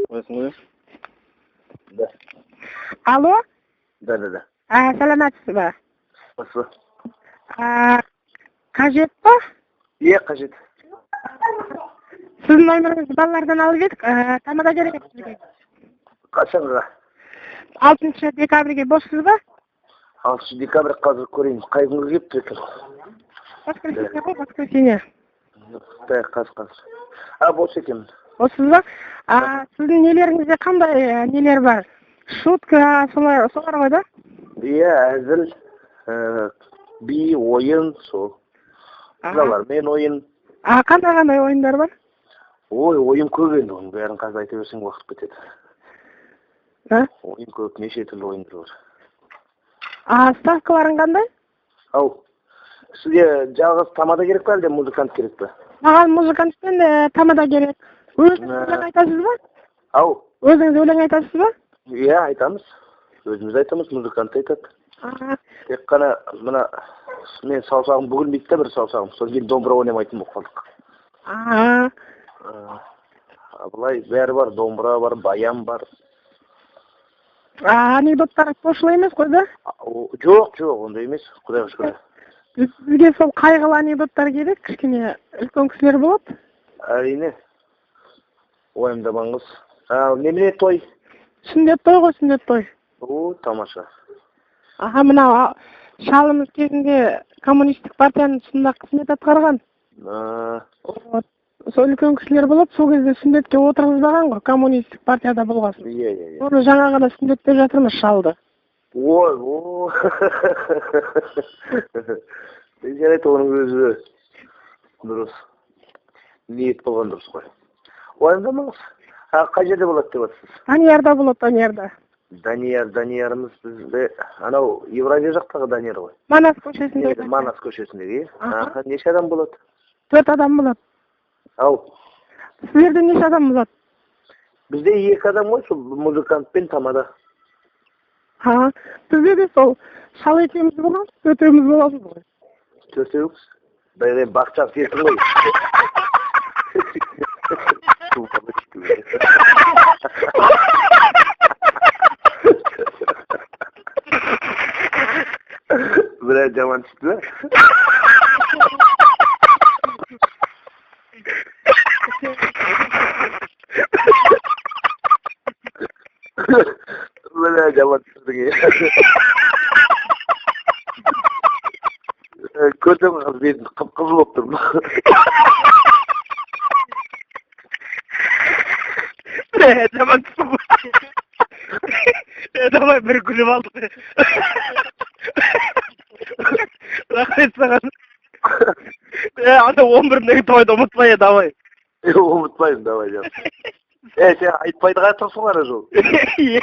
Да. Алло? Да. Саламатсыз ба? Спасибо. Қажет па? Иә, қажет. Сіздің номеріңізді балалардан алып едік, тамада керек еді бізге. Қашанға? 6 декабрьге боссыз ба? 6 декабрь қазір көрейін. Қай күнге келіп тұр екен? Воскресенье ғой, воскресенье. Қазір. Бос екенмін. Боссыз ба? Сіздің нелеріңізде қандай нелер бар? Шутка, солар ғой да? Иә, әзіл, би, ойын, сол. Қызалармен ойын. Қандай ойындар бар? Ойын көп енді, оның бәрін қазір айта берсең уақыт кетеді. Ойын көп, неше түрлі ойындар бар. Ставкаларың қандай? Сізге жалғыз тамада керек па, әлде музыкант керек па? Маған музыкант пен тамада керек. Өзіңіз өлең айтасыз ба? Өзіңіз өлең айтасыз ба? Иә, айтамыз. Өзіміз айтамыз, музыкант айтады. Тек қана мына мен саусағым бүгілмейді да, бір саусағым. Содан кейін домбыра ойнамайтын болып қалдық. Былай бәрі бар, домбыра бар, баян бар. Анекдоттар пошлый емес қой да? Жоқ, ондай емес. Құдайға шүкір. Бізге сол қайғылы анекдоттар керек, кішкене үлкен кісілер болады. Әрине. Уайымдамаңыз. Немене той? Сүндет той ғой, сүндет той. Тамаша. Мына шалымыз кезінде коммунистік партияның тұсында қызмет атқарған. Сол үлкен кісілер болып, сол кезде сүндетке отырғызбаған ғой, коммунистік партияда болғасын. Иә. Оны жаңа ғана сүндетте жатырмыз шалды. Жарайды, оның өзі дұрыс. Ниет болған дұрыс қой. Уайымдамаңыз. Қай жерде болады деп отырсыз? Даниярда болады, Даниярда. Даниярымыз бізде, анау Евразия жақтағы Данияр ғой. Манас көшесіндегі. Манас көшесіндегі. Неше адам болады? 4 адам болады. Сіздерде неше адам болады? Бізде 2 адам ғой, сол музыкант пен тамада. Бізде де сол шал екеуміз болады, 4-еуміз болады ғой. 4-еуіңіз? Бәйден бақчақ серкін ғой. Бірәй жаман түсті бе? Бірәй жаман түсті ге. Көрдім қыз бетін қып-қызыл болып тұрмын. Жаман түсті бұл. Давай бір күліп алдық. Рахмет саған. Анда 11-дегі тойды ұмытпай, давай. Ұмытпайын, давай. Сен айтпайды қайтырсың ара жол. Иә.